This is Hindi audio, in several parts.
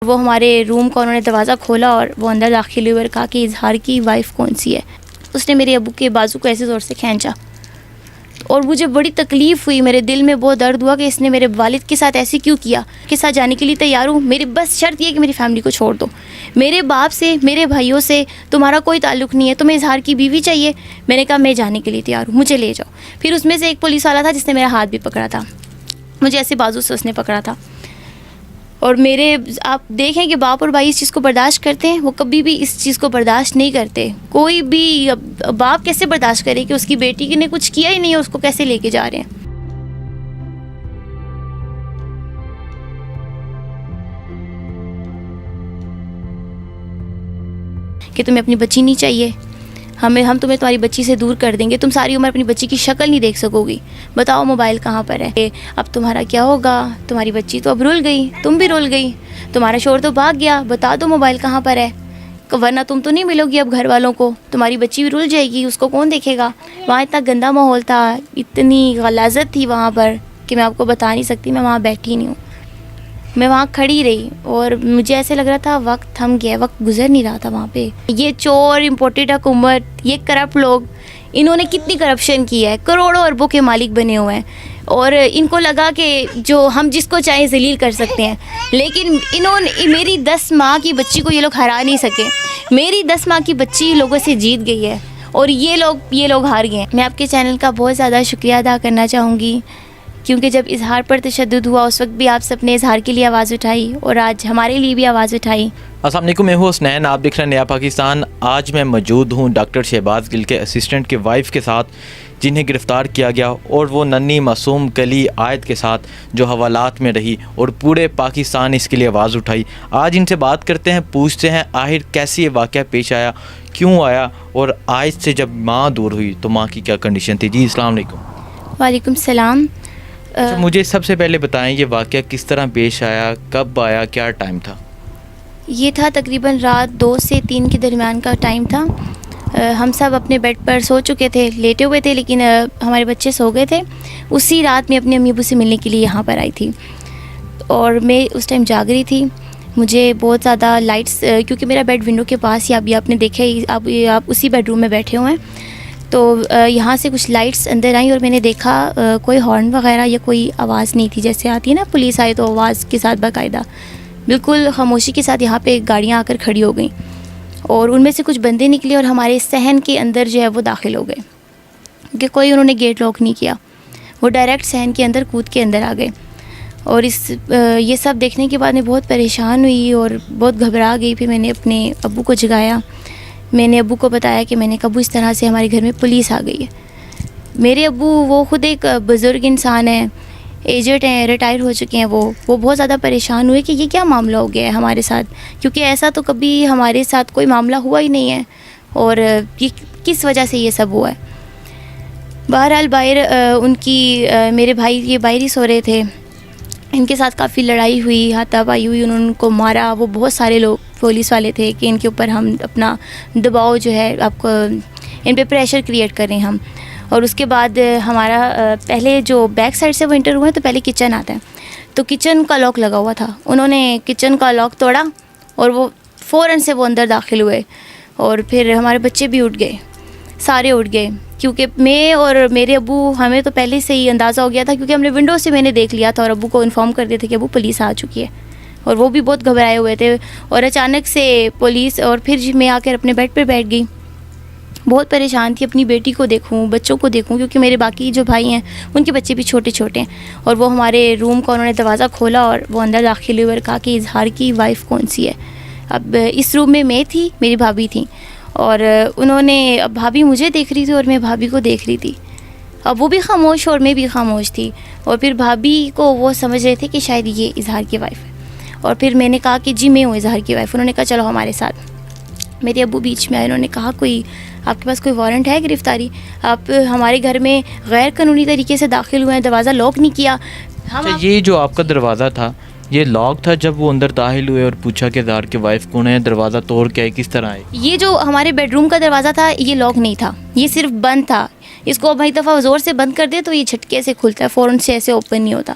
वो हमारे रूम का उन्होंने दरवाज़ा खोला और वो अंदर दाखिल हुए और कहा कि इजहार की वाइफ कौन सी है। उसने मेरे अब्बू के बाजू को ऐसे ज़ोर से खींचा और मुझे बड़ी तकलीफ़ हुई, मेरे दिल में बहुत दर्द हुआ कि इसने मेरे वालिद के साथ ऐसे क्यों किया। के साथ जाने के लिए तैयार हूँ, मेरी बस शर्त ये कि मेरी फैमिली को छोड़ दो, मेरे बाप से मेरे भाइयों से तुम्हारा कोई ताल्लुक़ नहीं है, तुम्हें इजहार की बीवी चाहिए। मैंने कहा मैं जाने के लिए तैयार हूँ, मुझे ले जाओ। फिर उसमें से एक पुलिस वाला था जिसने मेरा हाथ भी पकड़ा था, मुझे ऐसे बाजू से उसने पकड़ा था। और मेरे आप देखें कि बाप और भाई इस चीज़ को बर्दाश्त करते हैं, वो कभी भी इस चीज़ को बर्दाश्त नहीं करते। कोई भी बाप कैसे बर्दाश्त करे कि उसकी बेटी ने कुछ किया ही नहीं है, उसको कैसे लेके जा रहे हैं। कि तुम्हें अपनी बच्ची नहीं चाहिए, हम तुम्हें तुम्हारी बच्ची से दूर कर देंगे, तुम सारी उम्र अपनी बच्ची की शक्ल नहीं देख सकोगी, बताओ मोबाइल कहाँ पर है, अब तुम्हारा क्या होगा, तुम्हारी बच्ची तो अब रुल गई, तुम भी रुल गई, तुम्हारा शोर तो भाग गया, बता दो मोबाइल कहाँ पर है, वरना तुम तो नहीं मिलोगी अब घर वालों को, तुम्हारी बच्ची भी रुल जाएगी, उसको कौन देखेगा। वहाँ इतना गंदा माहौल था, इतनी गलाजत थी वहाँ पर कि मैं आपको बता नहीं सकती। मैं वहाँ बैठी नहीं हूँ, मैं वहाँ खड़ी रही और मुझे ऐसे लग रहा था वक्त थम गया, वक्त गुजर नहीं रहा था वहाँ पे। ये चोर, इम्पोर्टेड हुकूमत, ये करप्ट लोग, इन्होंने कितनी करप्शन की है, करोड़ों अरबों के मालिक बने हुए हैं और इनको लगा कि जो हम जिसको चाहे जलील कर सकते हैं। लेकिन इन्होंने मेरी 10 माह की बच्ची को ये लोग हरा नहीं सके। मेरी 10 माह की बच्ची लोगों से जीत गई है और ये लोग हार गए हैं। मैं आपके चैनल का बहुत ज़्यादा शुक्रिया अदा करना चाहूँगी क्योंकि जब इजहार पर तशद्दुद हुआ उस वक्त भी आप सबने इजहार के लिए आवाज़ उठाई और आज हमारे लिए भी आवाज़ उठाई। अस्सलाम वालेकुम, मैं हूँ हसनैन, आप देख रहे हैं नया पाकिस्तान। आज मैं मौजूद हूँ डॉक्टर शहबाज गिल के असिस्टेंट के वाइफ के साथ जिन्हें गिरफ़्तार किया गया और वो नन्ही मासूम कली आयत के साथ जो हवालात में रही और पूरे पाकिस्तान इसके लिए आवाज़ उठाई। आज इनसे बात करते हैं, पूछते हैं आखिर कैसे ये वाक़या पेश आया, क्यों आया और आयत से जब माँ दूर हुई तो माँ की क्या कंडीशन थी। जी अस्सलाम वालेकुम। वालेकुम सलाम। अच्छा, मुझे सबसे पहले बताएं ये वाक़या किस तरह पेश आया, कब आया, क्या टाइम था। ये था तकरीबन रात 2 से 3 के दरमियान का टाइम था। हम सब अपने बेड पर सो चुके थे, लेटे हुए थे, लेकिन हमारे बच्चे सो गए थे। उसी रात मैं अपने अम्मी अब्बू से मिलने के लिए यहाँ पर आई थी और मैं उस टाइम जाग रही थी। मुझे बहुत ज़्यादा लाइट्स, क्योंकि मेरा बेड विंडो के पास ही, अभी आपने देखा ही, आप उसी बेडरूम में बैठे हुए हैं, तो यहाँ से कुछ लाइट्स अंदर आई और मैंने देखा कोई हॉर्न वगैरह या कोई आवाज़ नहीं थी, जैसे आती है ना पुलिस आए तो आवाज़ के साथ बाकायदा, बिल्कुल खामोशी के साथ यहाँ पे गाड़ियाँ आकर खड़ी हो गई और उनमें से कुछ बंदे निकले और हमारे सहन के अंदर जो है वो दाखिल हो गए, क्योंकि कोई उन्होंने गेट लॉक नहीं किया, वो डायरेक्ट सहन के अंदर कूद के अंदर आ गए। और ये सब देखने के बाद मैं बहुत परेशान हुई और बहुत घबरा गई। फिर मैंने अपने अब्बू को जगाया, मैंने अब्बू को बताया कि मैंने कबू इस तरह से हमारे घर में पुलिस आ गई है। मेरे अब्बू वो ख़ुद एक बुज़ुर्ग इंसान है, एजेड हैं, रिटायर हो चुके हैं। वो बहुत ज़्यादा परेशान हुए कि ये क्या मामला हो गया है हमारे साथ, क्योंकि ऐसा तो कभी हमारे साथ कोई मामला हुआ ही नहीं है और ये किस वजह से ये सब हुआ है। बहरहाल बाहर मेरे भाई ये बाहर ही सो रहे थे, इनके साथ काफ़ी लड़ाई हुई, हाथापाई हुई, उन्होंने उनको मारा। वो बहुत सारे लोग पुलिस वाले थे कि इनके ऊपर हम अपना दबाव जो है, आपको इन पे प्रेशर क्रिएट करें हम। और उसके बाद हमारा पहले जो बैक साइड से वो इंटर हुए तो पहले किचन आता है, तो किचन का लॉक लगा हुआ था, उन्होंने किचन का लॉक तोड़ा और वो फ़ौरन से वो अंदर दाखिल हुए और फिर हमारे बच्चे भी उठ गए, सारे उठ गए, क्योंकि मैं और मेरे अब्बू, हमें तो पहले से ही अंदाज़ा हो गया था क्योंकि हमने विंडो से मैंने देख लिया था और अब्बू को इन्फॉर्म कर दिया था कि अब्बू पुलिस आ चुकी है और वो भी बहुत घबराए हुए थे। और अचानक से पुलिस, और फिर मैं आकर अपने बेड पर बैठ गई, बहुत परेशान थी, अपनी बेटी को देखूं, बच्चों को देखूं, क्योंकि मेरे बाकी जो भाई हैं उनके बच्चे भी छोटे छोटे हैं। और वो हमारे रूम का उन्होंने दरवाज़ा खोला और वो अंदर दाखिल हुए और कहा कि इजहार की वाइफ कौन सी है। अब इस रूम में मैं थी, मेरी भाभी थी और उन्होंने, अब भाभी मुझे देख रही थी और मैं भाभी को देख रही थी। अब वो भी खामोश और मैं भी खामोश थी और फिर भाभी को वो समझ रहे थे कि शायद ये इजहार की वाइफ है। और फिर मैंने कहा कि जी मैं हूँ इजहार की वाइफ। उन्होंने कहा चलो हमारे साथ। मेरे अब्बू बीच में आए, उन्होंने कहा कोई आपके पास कोई वारंट है गिरफ़्तारी, आप हमारे घर में गैर कानूनी तरीके से दाखिल हुए हैं, दरवाज़ा लॉक नहीं किया। अच्छा, ये जो आपका दरवाज़ा था ये लॉक था जब वो अंदर दाखिल हुए और पूछा कि इजहार की वाइफ कौन है, दरवाज़ा तोड़ के आए, किस तरह आए? ये जो हमारे बेडरूम का दरवाज़ा था ये लॉक नहीं था, ये सिर्फ बंद था। इसको अब एक दफ़ा ज़ोर से बंद कर दे तो ये झटके से खुलता है, फ़ौरन से ऐसे ओपन नहीं होता।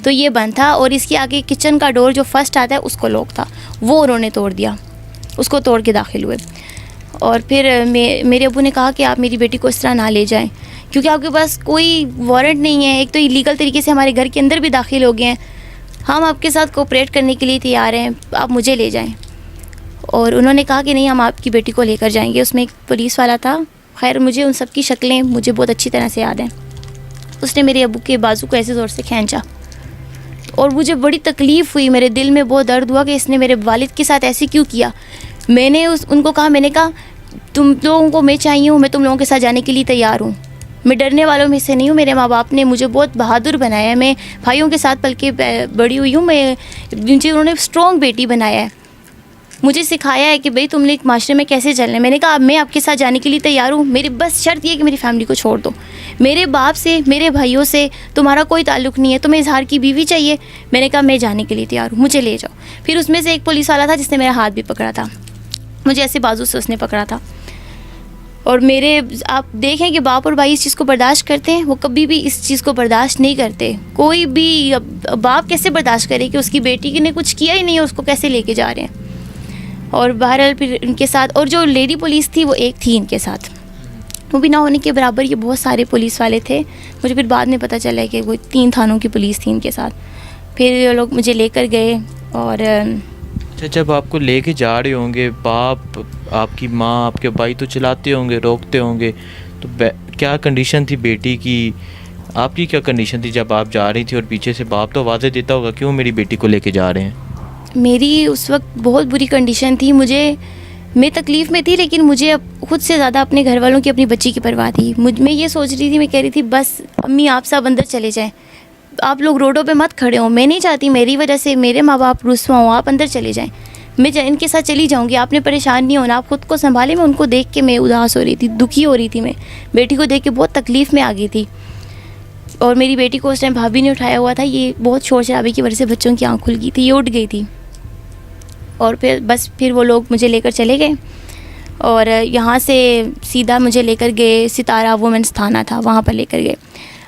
तो ये बंद था, और इसके आगे किचन का डोर जो फर्स्ट आता है उसको लॉक था, वो उन्होंने तोड़ दिया, उसको तोड़ के दाखिल हुए। और फिर मेरे अब्बू ने कहा कि आप मेरी बेटी को इस तरह ना ले जाएं, क्योंकि आपके पास कोई वारंट नहीं है, एक तो इलीगल तरीके से हमारे घर के अंदर भी दाखिल हो गए हैं, हम आपके साथ कोऑपरेट करने के लिए तैयार हैं, आप मुझे ले जाएं। और उन्होंने कहा कि नहीं, हम आपकी बेटी को लेकर जाएंगे। उसमें एक पुलिस वाला था, खैर मुझे उन सब की शक्लें मुझे बहुत अच्छी तरह से याद हैं। उसने मेरे अब्बू के बाजू को ऐसे ज़ोर से खींचा और मुझे बड़ी तकलीफ़ हुई, मेरे दिल में बहुत दर्द हुआ कि इसने मेरे वालिद के साथ ऐसे क्यों किया। मैंने उनको कहा, मैंने कहा तुम लोगों को मैं चाहिए हूँ, मैं तुम लोगों के साथ जाने के लिए तैयार हूँ, मैं डरने वालों में से नहीं हूँ। मेरे माँ बाप ने मुझे बहुत बहादुर बनाया है, मैं भाइयों के साथ पल के बड़ी हुई हूँ, मुझे उन्होंने स्ट्रॉन्ग बेटी बनाया है, मुझे सिखाया है कि भाई तुमने एक माशरे में कैसे चलना है। मैंने कहा अब मैं आपके साथ जाने के लिए तैयार हूँ, मेरी बस शर्त ये है कि मेरी फैमिली को छोड़ दो, मेरे बाप से मेरे भाइयों से तुम्हारा कोई ताल्लुक़ नहीं है, तुम्हें इजहार की बीवी चाहिए। मैंने कहा मैं जाने के लिए तैयार हूँ, मुझे ले जाओ। फिर उसमें से एक पुलिस वाला था जिसने मेरा हाथ भी पकड़ा था, मुझे ऐसे बाजू से उसने पकड़ा था। और मेरे आप देखें कि बाप और भाई इस चीज़ को बर्दाश्त करते हैं, वो कभी भी इस चीज़ को बर्दाश्त नहीं करते। कोई भी बाप कैसे बर्दाश्त करे कि उसकी बेटी ने कुछ किया ही नहीं है, उसको कैसे लेके जा रहे हैं। और बहरहाल फिर इनके साथ, और जो लेडी पुलिस थी वो एक थी इनके साथ, वो भी ना होने के बराबर ये बहुत सारे पुलिस वाले थे। मुझे फिर बाद में पता चला कि वो 3 थानों की पुलिस थी इनके साथ। फिर ये लोग मुझे लेकर गए और अच्छा, जब आपको लेके जा रहे होंगे, बाप, आपकी माँ, आपके भाई तो चिल्लाते होंगे, रोकते होंगे, तो क्या कंडीशन थी बेटी की? आपकी क्या कंडीशन थी जब आप जा रही थी? और पीछे से बाप तो आवाज़ें देता होगा, क्यों मेरी बेटी को लेके जा रहे हैं? मेरी उस वक्त बहुत बुरी कंडीशन थी, मैं तकलीफ़ में थी, लेकिन मुझे खुद से ज़्यादा अपने घर वालों की, अपनी बच्ची की परवाह थी। मैं ये सोच रही थी, मैं कह रही थी बस अम्मी आप सब अंदर चले जाएं, आप लोग रोडों पे मत खड़े हो, मैं नहीं चाहती मेरी वजह से मेरे माँ बाप रुस्वा हों, आप अंदर चले जाएं, मैं इनके साथ चली जाऊंगी, आपने परेशान नहीं होना, आप खुद को संभालें। मैं उनको देख के मैं उदास हो रही थी, दुखी हो रही थी, मैं बेटी को देख के बहुत तकलीफ़ में आ गई थी। और मेरी बेटी को उस टाइम भाभी ने उठाया हुआ था, ये बहुत शोर शराबे की वजह से बच्चों की आँख खुल गई थी, ये उठ गई थी। और फिर वो लोग मुझे लेकर चले गए और यहाँ से सीधा मुझे लेकर गए सितारा वुमेंस थाना था, वहाँ पर लेकर गए।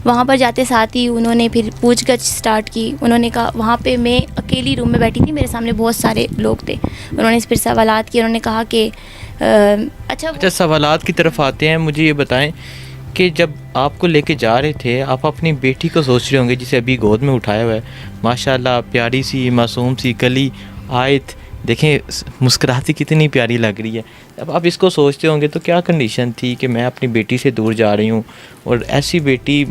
वहाँ पर जाते साथ ही उन्होंने फिर पूछगछ स्टार्ट की। उन्होंने कहा, वहाँ पे मैं अकेली रूम में बैठी थी, मेरे सामने बहुत सारे लोग थे। उन्होंने फिर सवालात किए, उन्होंने कहा कि अच्छा सवालात की तरफ आते हैं। मुझे ये बताएं कि जब आपको लेके जा रहे थे, आप अपनी बेटी को सोच रहे होंगे जिसे अभी गोद में उठाया हुआ है, माशाल्लाह प्यारी सी मासूम सी कली आयत, देखें मुस्कुराती कितनी प्यारी लग रही है। अब आप इसको सोचते होंगे तो क्या कंडीशन थी कि मैं अपनी बेटी से दूर जा रही हूँ, और ऐसी बेटी,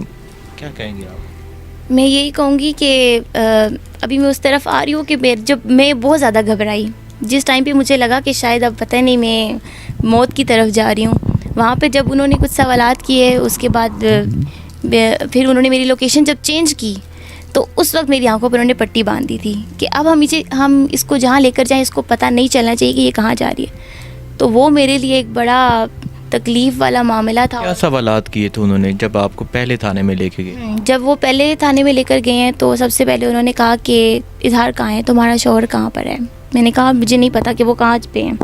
क्या कहेंगे आप? मैं यही कहूँगी कि अभी मैं उस तरफ आ रही हूँ कि जब मैं बहुत ज़्यादा घबराई, जिस टाइम पे मुझे लगा कि शायद अब पता नहीं मैं मौत की तरफ जा रही हूँ, वहाँ पे जब उन्होंने कुछ सवालात किए, उसके बाद फिर उन्होंने मेरी लोकेशन जब चेंज की, तो उस वक्त मेरी आंखों पर उन्होंने पट्टी बांध दी थी कि अब हम इसको जहाँ लेकर जाएं इसको पता नहीं चलना चाहिए कि ये कहाँ जा रही है। तो वो मेरे लिए एक बड़ा तकलीफ़ वाला मामला था। क्या सवालात किए थे उन्होंने जब आपको पहले थाने में लेके गए? जब वो पहले थाने में लेकर गए हैं तो सबसे पहले उन्होंने कहा कि इजहार कहाँ है, तुम्हारा शौहर कहाँ पर है। मैंने कहा मुझे नहीं पता कि वो कहाँ पे हैं।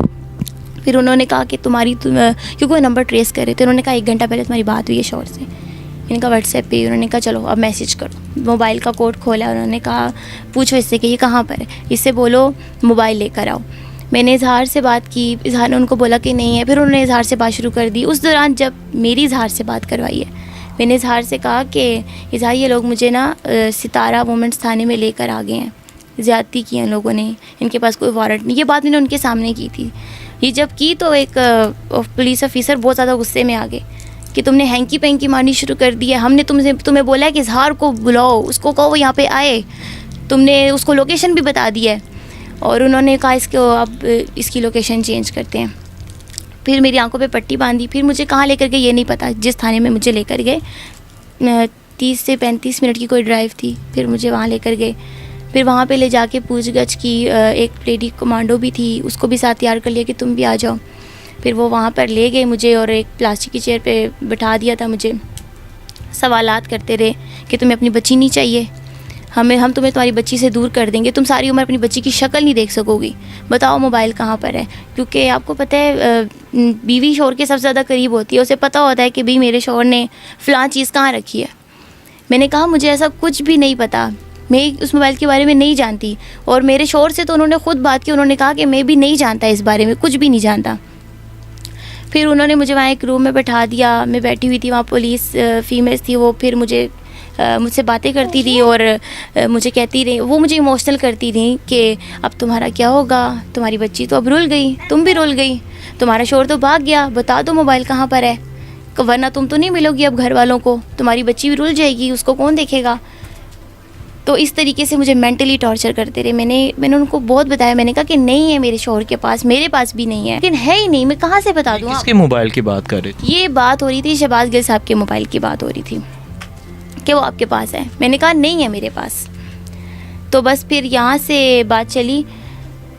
फिर उन्होंने कहा कि क्योंकि वो नंबर ट्रेस कर रहे थे, उन्होंने कहा 1 घंटा पहले तुम्हारी बात हुई है शौहर से। मैंने कहा व्हाट्सएप पे। उन्होंने कहा चलो अब मैसेज करो। मोबाइल का कोड खोला, उन्होंने कहा पूछो इससे कि ये कहाँ पर है, इससे बोलो मोबाइल लेकर आओ। मैंने इजहार से बात की, इजहार ने उनको बोला कि नहीं है। फिर उन्होंने इजहार से बात शुरू कर दी। उस दौरान जब मेरी इजहार से बात करवाई है, मैंने इजहार से कहा कि इजहार ये लोग मुझे ना सितारा वुमेंस थाने में लेकर आ गए हैं, ज़्यादती की हैं लोगों ने, इनके पास कोई वारंट नहीं। ये बात मैंने उनके सामने की थी। ये जब की तो एक पुलिस ऑफिसर बहुत ज़्यादा गुस्से में आ गए कि तुमने हैंकी पैंकी मारनी शुरू कर दी है, हमने तुम्हें बोला है कि इजहार को बुलाओ, उसको कहो वो यहाँ पे आए, तुमने उसको लोकेशन भी बता दी है। और उन्होंने कहा इसको अब इसकी लोकेशन चेंज करते हैं। फिर मेरी आंखों पे पट्टी बांधी। फिर मुझे कहाँ लेकर गए ये नहीं पता, जिस थाने में मुझे लेकर गए 30 से 35 मिनट की कोई ड्राइव थी। फिर मुझे वहाँ लेकर गए। फिर वहाँ पे ले जाके पूछगछ की। एक लेडी कमांडो भी थी, उसको भी साथ तैयार कर लिया कि तुम भी आ जाओ। फिर वो वहाँ पर ले गए मुझे और एक प्लास्टिक की चेयर पे बिठा दिया था। मुझे सवालात करते रहे कि तुम्हें अपनी बच्ची नहीं चाहिए, हम तुम्हें तुम्हारी बच्ची से दूर कर देंगे, तुम सारी उम्र अपनी बच्ची की शक्ल नहीं देख सकोगी, बताओ मोबाइल कहाँ पर है। क्योंकि आपको पता है बीवी शौहर के सबसे ज़्यादा करीब होती है, उसे पता होता है कि भाई मेरे शौहर ने फ़लाँ चीज़ कहाँ रखी है। मैंने कहा मुझे ऐसा कुछ भी नहीं पता, मैं उस मोबाइल के बारे में नहीं जानती। और मेरे शौहर से तो उन्होंने ख़ुद बात की, उन्होंने कहा कि मैं भी नहीं जानता इस बारे में, कुछ भी नहीं जानता। फिर उन्होंने मुझे वहाँ एक रूम में बैठा दिया, मैं बैठी हुई थी, वहाँ पुलिस फीमेल्स थी, वो फिर मुझसे बातें करती थी और मुझे कहती रही, वो मुझे इमोशनल करती थी कि अब तुम्हारा क्या होगा, तुम्हारी बच्ची तो अब रुल गई, तुम भी रुल गई, तुम्हारा शौहर तो भाग गया, बता दो मोबाइल कहाँ पर है, वरना तुम तो नहीं मिलोगी अब घर वालों को, तुम्हारी बच्ची भी रुल जाएगी, उसको कौन देखेगा। तो इस तरीके से मुझे मेंटली टॉर्चर करते रहे। मैंने उनको बहुत बताया, मैंने कहा कि नहीं है मेरे शौहर के पास, मेरे पास भी नहीं है, लेकिन है ही नहीं, मैं कहाँ से बता दूँ। किसके मोबाइल की बात कर रहे थे? ये बात हो रही थी शहबाज गिल साहब के मोबाइल की बात हो रही थी कि वो आपके पास है। मैंने कहा नहीं है मेरे पास। तो बस फिर यहाँ से बात चली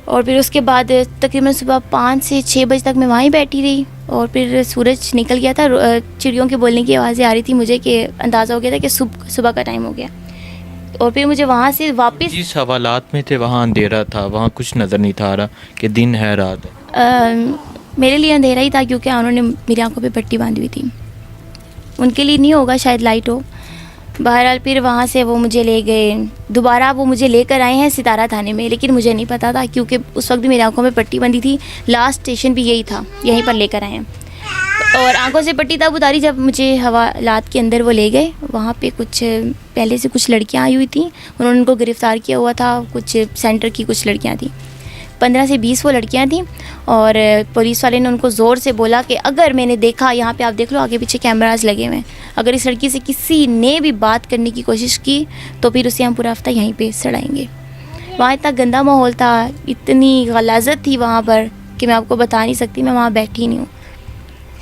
और फिर उसके बाद तकरीबन सुबह 5 से 6 बजे तक मैं वहीं बैठी रही और फिर सूरज निकल गया था, चिड़ियों के बोलने की आवाज़ें आ रही थी मुझे कि अंदाज़ा हो गया था कि सुबह का टाइम हो गया। और फिर मुझे वहाँ से वापस, जिस हवालात में थे वहाँ अंधेरा था, वहाँ कुछ नज़र नहीं था आ रहा कि दिन है रात है। मेरे लिए अंधेरा ही था क्योंकि उन्होंने मेरी आंखों पे पट्टी बांधी हुई थी, उनके लिए नहीं होगा, शायद लाइट हो। बहरहाल फिर वहाँ से वो मुझे ले गए, दोबारा वो मुझे लेकर आए हैं सितारा थाने में, लेकिन मुझे नहीं पता था क्योंकि उस वक्त भी मेरी आंखों में पट्टी बंधी थी। लास्ट स्टेशन भी यही था, यहीं पर लेकर आए हैं और आंखों से पट्टी तब उतारी जब मुझे हवालात के अंदर वो ले गए। वहाँ पे कुछ पहले से कुछ लड़कियाँ आई हुई थी, उन्होंने उनको गिरफ़्तार किया हुआ था, कुछ सेंटर की कुछ लड़कियाँ थी, 15 से 20 वो लड़कियां थीं। और पुलिस वाले ने उनको ज़ोर से बोला कि अगर मैंने देखा, यहाँ पे आप देख लो आगे पीछे कैमरास लगे हुए हैं, अगर इस लड़की से किसी ने भी बात करने की कोशिश की तो फिर उसे हम पूरा हफ्ता यहीं पे सड़ाएंगे। वहाँ इतना गंदा माहौल था, इतनी गलाजत थी वहाँ पर कि मैं आपको बता नहीं सकती। मैं वहाँ बैठी नहीं हूँ,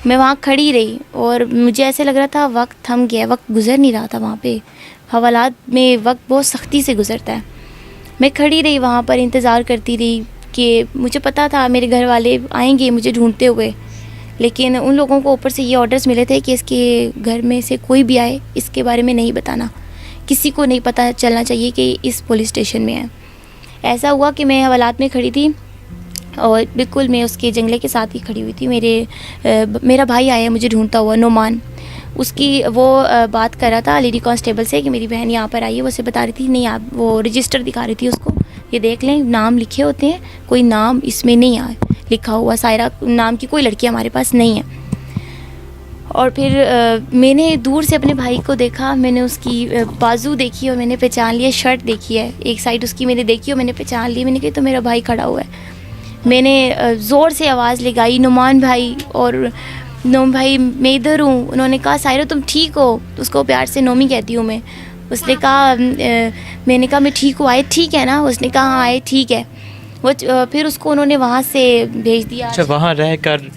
मैं वहाँ खड़ी रही और मुझे ऐसे लग रहा था वक्त थम गया, वक्त गुजर नहीं रहा था। वहाँ पे हवालात में वक्त बहुत सख्ती से गुजरता है। मैं खड़ी रही वहाँ पर, इंतज़ार करती रही कि मुझे पता था मेरे घर वाले आएंगे मुझे ढूंढते हुए, लेकिन उन लोगों को ऊपर से ये ऑर्डर्स मिले थे कि इसके घर में से कोई भी आए इसके बारे में नहीं बताना, किसी को नहीं पता चलना चाहिए कि इस पुलिस स्टेशन में है। ऐसा हुआ कि मैं हवालात में खड़ी थी और बिल्कुल मैं उसके जंगले के साथ ही खड़ी हुई थी। मेरा भाई आया मुझे ढूंढता हुआ, नोमान, उसकी वो बात कर रहा था लेडी कांस्टेबल से कि मेरी बहन यहाँ पर आई है। वो उसे बता रही थी, नहीं आप, वो रजिस्टर दिखा रही थी उसको, ये देख लें नाम लिखे होते हैं, कोई नाम इसमें नहीं आया लिखा हुआ, सायरा नाम की कोई लड़की हमारे पास नहीं है। और फिर मैंने दूर से अपने भाई को देखा, मैंने उसकी बाजू देखी और मैंने पहचान लिया, शर्ट देखी है एक साइड उसकी मैंने देखी और मैंने पहचान ली। मैंने कहा तो मेरा भाई खड़ा हुआ है। मैंने ज़ोर से आवाज़ लगाई, नुमान भाई, और नोम भाई मैं इधर हूँ। उन्होंने कहा सायरा तुम ठीक हो? उसको प्यार से नोमी कहती हूँ मैं। उसने कहा मैंने कहा मैं ठीक हूँ, आए ठीक है ना? उसने कहा हाँ आए ठीक है। वो फिर उसको उन्होंने वहाँ से भेज दिया। अच्छा, वहाँ रह कर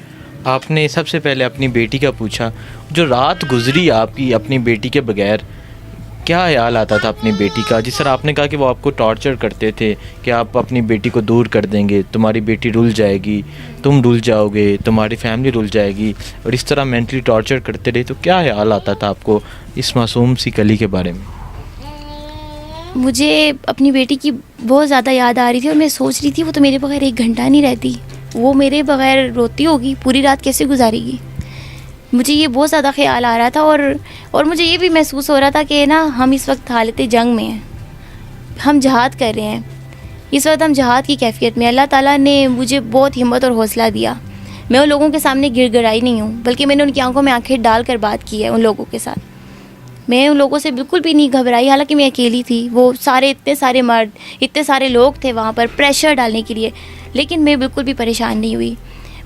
आपने सबसे पहले अपनी बेटी का पूछा, जो रात गुजरी आपकी अपनी बेटी के बगैर, क्या ख्याल आता था अपनी बेटी का? जिस तरह आपने कहा कि वो आपको टॉर्चर करते थे कि आप अपनी बेटी को दूर कर देंगे, तुम्हारी बेटी रुल जाएगी, तुम रुल जाओगे, तुम्हारी फैमिली रुल जाएगी, और इस तरह मेंटली टॉर्चर करते रहे, तो क्या ख्याल आता था आपको इस मासूम सी कली के बारे में? मुझे अपनी बेटी की बहुत ज़्यादा याद आ रही थी और मैं सोच रही थी वो तो मेरे बगैर एक घंटा नहीं रहती, वो मेरे बगैर रोती होगी, पूरी रात कैसे गुजारेगी। मुझे ये बहुत ज़्यादा ख्याल आ रहा था और मुझे ये भी महसूस हो रहा था कि ना हम इस वक्त हालत जंग में हैं, हम जहाद कर रहे हैं, इस वक्त हम जहाद की कैफियत में। अल्लाह ताला ने मुझे बहुत हिम्मत और हौसला दिया। मैं उन लोगों के सामने गिड़गिड़ाई नहीं हूँ, बल्कि मैंने उनकी आंखों में आंखें डाल कर बात की है उन लोगों के साथ। मैं उन लोगों से बिल्कुल भी नहीं घबराई, हालांकि मैं अकेली थी। वो सारे इतने सारे मर्द, इतने सारे लोग थे वहाँ पर प्रेशर डालने के लिए, लेकिन मैं बिल्कुल भी परेशान नहीं हुई।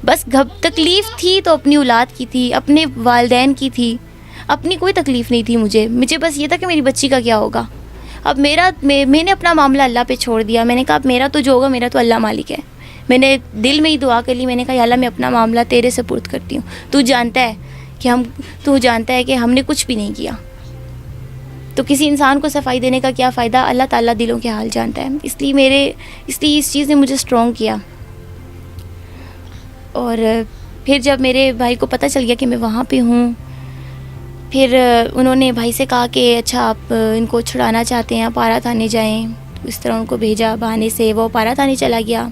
बस तकलीफ़ थी तो अपनी औलाद की थी, अपने वालिदैन की थी, अपनी कोई तकलीफ़ नहीं थी मुझे बस ये था कि मेरी बच्ची का क्या होगा। अब मैंने अपना मामला अल्लाह पे छोड़ दिया। मैंने कहा अब मेरा तो जो होगा, मेरा तो अल्लाह मालिक है। मैंने दिल में ही दुआ कर ली, मैंने कहा या अल्लाह मैं अपना मामला तेरे सुपुर्द करती हूँ। तू जानता है कि हमने कुछ भी नहीं किया, तो किसी इंसान को सफाई देने का क्या फ़ायदा? अल्लाह ताला दिलों के हाल जानता है। इसलिए इस चीज़ ने मुझे स्ट्रॉन्ग किया। और फिर जब मेरे भाई को पता चल गया कि मैं वहाँ पे हूँ, फिर उन्होंने भाई से कहा कि अच्छा आप इनको छुड़ाना चाहते हैं, आप पारा थाने जाएं। इस तरह उनको भेजा बहाने से। वो पारा थाने चला गया,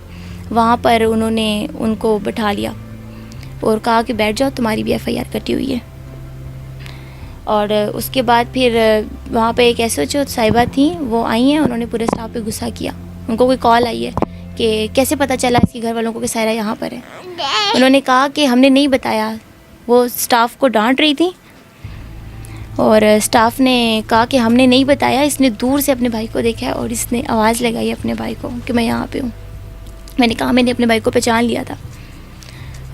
वहाँ पर उन्होंने उनको बैठा लिया और कहा कि बैठ जाओ, तुम्हारी भी FIR कटी हुई है। और उसके बाद फिर वहाँ पे एक एसएचओ साहिबा थी, वो आई हैं, उन्होंने पूरे स्टाफ पे गुस्सा किया। उनको कोई कॉल आई है कि कैसे पता चला इसके घर वालों को कि सायरा यहाँ पर है। उन्होंने कहा कि हमने नहीं बताया। वो स्टाफ को डांट रही थी और स्टाफ ने कहा कि हमने नहीं बताया। इसने दूर से अपने भाई को देखा है और इसने आवाज़ लगाई अपने भाई को कि मैं यहाँ पे हूँ। मैंने कहा मैंने अपने भाई को पहचान लिया था।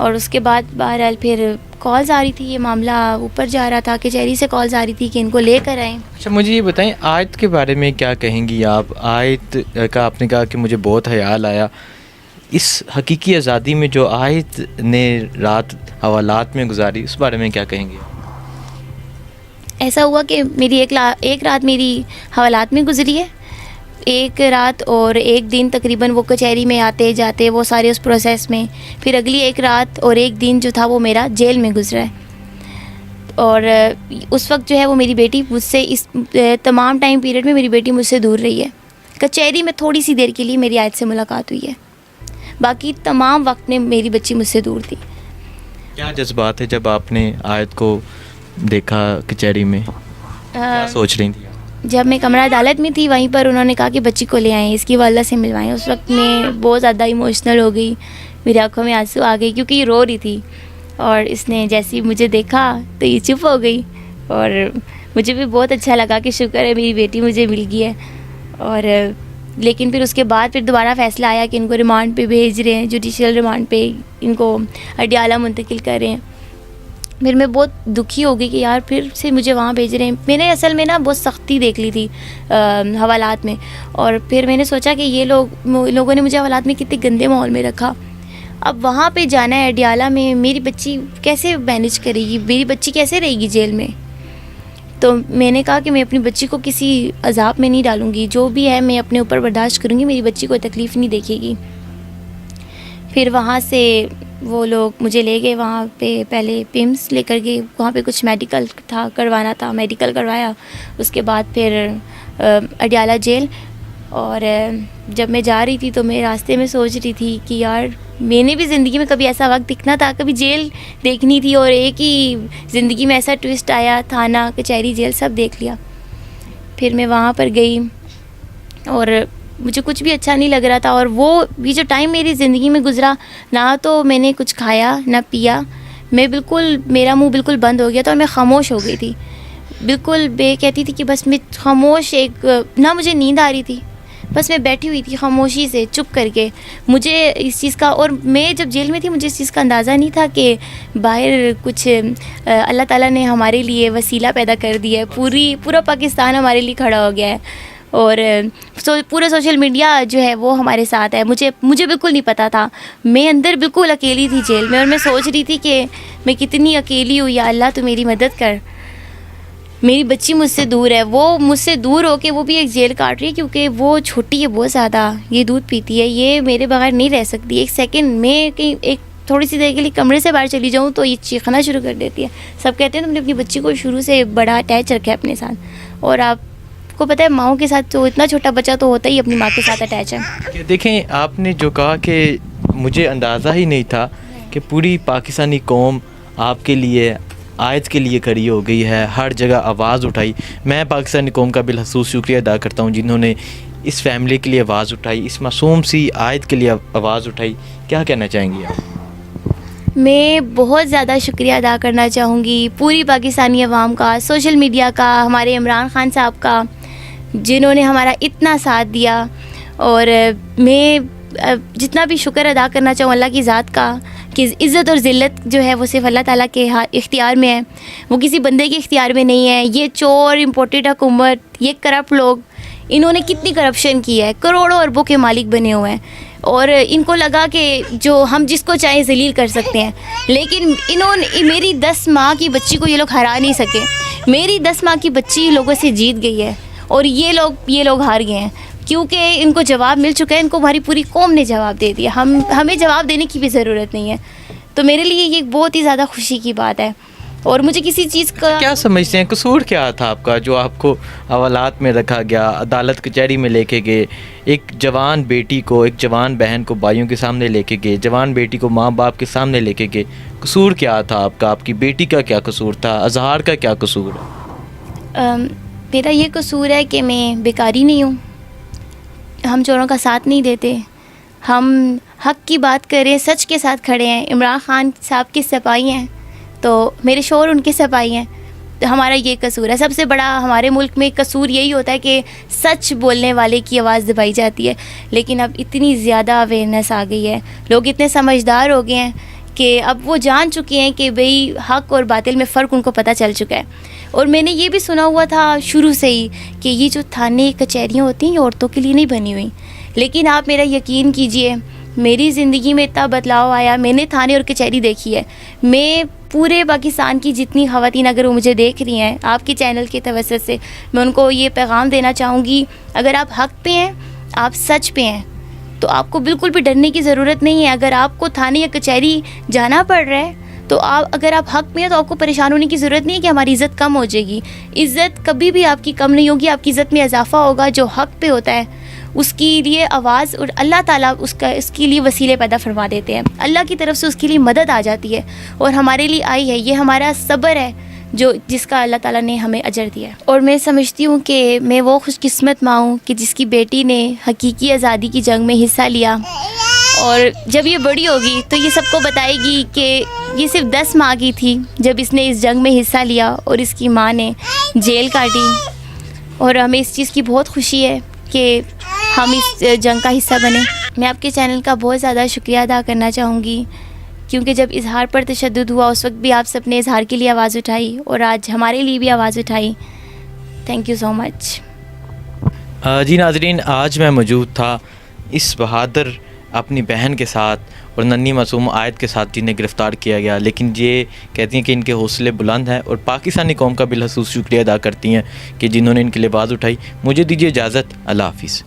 और उसके बाद बहरहाल फिर कॉल्स आ रही थी, ये मामला ऊपर जा रहा था, कचहरी से कॉल्स आ रही थी कि इनको लेकर आएँ। अच्छा, मुझे ये बताएं, आयत के बारे में क्या कहेंगी आप? आयत का आपने कहा कि मुझे बहुत ख्याल आया। इस हकीकी आज़ादी में जो आयत ने रात हवालात में गुजारी, उस बारे में क्या कहेंगी? ऐसा हुआ कि मेरी एक रात मेरी हवालात में गुजरी है, एक रात और एक दिन तकरीबन वो कचहरी में आते जाते वो सारे उस प्रोसेस में। फिर अगली एक रात और एक दिन जो था वो मेरा जेल में गुजरा है। और उस वक्त जो है वो मेरी बेटी मुझसे, इस तमाम टाइम पीरियड में मेरी बेटी मुझसे दूर रही है। कचहरी में थोड़ी सी देर के लिए मेरी आयत से मुलाकात हुई है, बाकी तमाम वक्त में मेरी बच्ची मुझसे दूर थी। क्या जज्बात है जब आपने आयत को देखा कचहरी में? क्या सोच रही थी? जब मैं कमरा अदालत में थी वहीं पर उन्होंने कहा कि बच्ची को ले आएँ, इसकी वालदा से मिलवाएं। उस वक्त मैं बहुत ज़्यादा इमोशनल हो गई, मेरी आंखों में आंसू आ गए क्योंकि ये रो रही थी। और इसने जैसे ही मुझे देखा तो ये चुप हो गई और मुझे भी बहुत अच्छा लगा कि शुक्र है मेरी बेटी मुझे मिल गई है। और लेकिन फिर उसके बाद फिर दोबारा फ़ैसला आया कि इनको रिमांड पे भेज रहे हैं, जुडिशल रिमांड पे इनको अडियाला मुंतकिल कर रहे हैं। फिर मैं बहुत दुखी हो गई कि यार फिर से मुझे वहाँ भेज रहे हैं। मैंने असल में ना बहुत सख्ती देख ली थी हवालात में, और फिर मैंने सोचा कि ये लोगों ने मुझे हवालात में कितने गंदे माहौल में रखा। अब वहाँ पे जाना है अडियाला में, मेरी बच्ची कैसे मैनेज करेगी, मेरी बच्ची कैसे रहेगी जेल में। तो मैंने कहा कि मैं अपनी बच्ची को किसी अजाब में नहीं डालूँगी, जो भी है मैं अपने ऊपर बर्दाश्त करूँगी, मेरी बच्ची कोई तकलीफ़ नहीं देखेगी। फिर वहाँ से वो लोग मुझे ले गए वहाँ पे, पहले पिम्स लेकर गए, वहाँ पे कुछ मेडिकल था करवाना था, मेडिकल करवाया। उसके बाद फिर अडियाला जेल। और जब मैं जा रही थी तो मैं रास्ते में सोच रही थी कि यार मैंने भी ज़िंदगी में कभी ऐसा वक्त दिखना था, कभी जेल देखनी थी, और एक ही ज़िंदगी में ऐसा ट्विस्ट आया, थाना कचहरी जेल सब देख लिया। फिर मैं वहाँ पर गई और मुझे कुछ भी अच्छा नहीं लग रहा था। और वो भी जो टाइम मेरी ज़िंदगी में गुजरा, ना तो मैंने कुछ खाया ना पिया, मैं बिल्कुल, मेरा मुंह बिल्कुल बंद हो गया था और मैं खामोश हो गई थी बिल्कुल। कहती थी कि बस मैं खामोश, ना मुझे नींद आ रही थी, बस मैं बैठी हुई थी खामोशी से चुप करके। मुझे इस चीज़ का, और मैं जब जेल में थी मुझे इस चीज़ का अंदाज़ा नहीं था कि बाहर कुछ अल्लाह ताला ने हमारे लिए वसीला पैदा कर दिया है, पूरा पाकिस्तान हमारे लिए खड़ा हो गया है, और पूरा सोशल मीडिया जो है वो हमारे साथ है। मुझे बिल्कुल नहीं पता था, मैं अंदर बिल्कुल अकेली थी जेल में, और मैं सोच रही थी कि मैं कितनी अकेली हूँ, या अल्लाह तो मेरी मदद कर, मेरी बच्ची मुझसे दूर है। वो मुझसे दूर होके वो भी एक जेल काट रही है क्योंकि वो छोटी है बहुत ज़्यादा, ये दूध पीती है, ये मेरे बगैर नहीं रह सकती। एक सेकंड में कहीं एक थोड़ी सी देर के लिए कमरे से बाहर चली जाऊँ तो ये चीखना शुरू कर देती है। सब कहते हैं तुमने अपनी बच्ची को शुरू से बड़ा अटैच रखा है अपने साथ, और आपको पता है माओ के साथ तो इतना छोटा बच्चा तो होता ही अपनी माँ के साथ अटैच है। देखें, आपने जो कहा कि मुझे अंदाज़ा ही नहीं था कि पूरी पाकिस्तानी कौम आपके लिए, आयत के लिए खड़ी हो गई है, हर जगह आवाज़ उठाई। मैं पाकिस्तानी कौम का बिलखसूस शुक्रिया अदा करता हूँ जिन्होंने इस फैमिली के लिए आवाज़ उठाई, इस मासूम सी आयत के लिए आवाज़ उठाई। क्या कहना चाहेंगी आप? मैं बहुत ज़्यादा शुक्रिया अदा करना चाहूँगी पूरी पाकिस्तानी अवाम का, सोशल मीडिया का, हमारे इमरान खान साहब का, जिन्होंने हमारा इतना साथ दिया। और मैं जितना भी शुक्र अदा करना चाहूँ अल्लाह की ज़ात का कि इज़्ज़त और ज़िल्लत जो है वो सिर्फ़ अल्लाह ताला के इख्तियार में है, वो किसी बंदे के इख्तियार में नहीं है। ये चोर, इम्पोर्टेड हुकूमत, ये करप्ट लोग, इन्होंने कितनी करप्शन की है, करोड़ों अरबों के मालिक बने हुए हैं, और इनको लगा कि जो हम जिसको चाहे जलील कर सकते हैं। लेकिन इन्होंने, मेरी 10 माह की बच्ची को ये लोग हरा नहीं सके। मेरी 10 माह की बच्ची लोगों से जीत गई है, और ये लोग हार गए हैं क्योंकि इनको जवाब मिल चुका है। इनको हमारी पूरी कौम ने जवाब दे दिया, हमें जवाब देने की भी ज़रूरत नहीं है। तो मेरे लिए ये बहुत ही ज़्यादा खुशी की बात है। और मुझे किसी चीज़ का, क्या समझते हैं कसूर क्या था आपका जो आपको हवालात में रखा गया, अदालत कचहरी में लेके गए, एक जवान बेटी को, एक जवान बहन को भाइयों के सामने लेके गए, जवान बेटी को माँ बाप के सामने लेके गए? कसूर क्या था आपका? आपकी बेटी का क्या कसूर था? अजहार का क्या कसूर है? मेरा ये कसूर है कि मैं बेकारी नहीं हूँ, हम चोरों का साथ नहीं देते, हम हक की बात करें, सच के साथ खड़े हैं। इमरान खान साहब के सिपाही हैं तो मेरे शोहर उनके सिपाही हैं, तो हमारा ये कसूर है। सबसे बड़ा हमारे मुल्क में कसूर यही होता है कि सच बोलने वाले की आवाज़ दबाई जाती है। लेकिन अब इतनी ज़्यादा अवेयरनेस आ गई है, लोग इतने समझदार हो गए हैं कि अब वो जान चुके हैं कि भाई हक और बातिल में फ़र्क उनको पता चल चुका है। और मैंने ये भी सुना हुआ था शुरू से ही कि ये जो थाने कचहरियाँ होती हैं ये औरतों के लिए नहीं बनी हुई, लेकिन आप मेरा यकीन कीजिए, मेरी ज़िंदगी में इतना बदलाव आया। मैंने थाने और कचहरी देखी है। मैं पूरे पाकिस्तान की जितनी ख़वातीन अगर वो मुझे देख रही हैं आपके चैनल की तवज्जो से, मैं उनको ये पैगाम देना चाहूँगी, अगर आप हक पे हैं, आप सच पे हैं, तो आपको बिल्कुल भी डरने की ज़रूरत नहीं है। अगर आपको थाने या कचहरी जाना पड़ रहा है तो अगर आप हक में हैं तो आपको परेशान होने की ज़रूरत नहीं है कि हमारी इज़्ज़त कम हो जाएगी। इज़्ज़त कभी भी आपकी कम नहीं होगी, आपकी इज़्ज़त में इजाफ़ा होगा। जो हक पे होता है उसके लिए आवाज़ और अल्लाह ताला उसके लिए वसीले पैदा फरमा देते हैं, अल्लाह की तरफ से उसके लिए मदद आ जाती है और हमारे लिए आई है। ये हमारा सब्र है जिसका अल्लाह ताला ने हमें अजर दिया है। और मैं समझती हूँ कि मैं वो खुशकिस्मत माँ हूँ कि जिसकी बेटी ने हकीकी आज़ादी की जंग में हिस्सा लिया, और जब ये बड़ी होगी तो ये सबको बताएगी कि ये सिर्फ 10 माह की थी जब इसने इस जंग में हिस्सा लिया और इसकी माँ ने जेल काटी। और हमें इस चीज़ की बहुत खुशी है कि हम इस जंग का हिस्सा बने। मैं आपके चैनल का बहुत ज़्यादा शुक्रिया अदा करना चाहूँगी, क्योंकि जब इजहार पर तशद्दुद हुआ उस वक्त भी आप सब ने इजहार के लिए आवाज़ उठाई और आज हमारे लिए भी आवाज़ उठाई। Thank you so much. जी नाज़रीन, आज मैं मौजूद था इस बहादुर अपनी बहन के साथ और नन्ही मासूम आयत के साथ जिन्हें गिरफ़्तार किया गया, लेकिन ये कहती हैं कि इनके हौसले बुलंद हैं और पाकिस्तानी कौम का बिलखसूस शुक्रिया अदा करती हैं कि जिन्होंने इनके लिए आवाज़ उठाई। मुझे दीजिए इजाज़त, अल्लाह हाफ़िज़।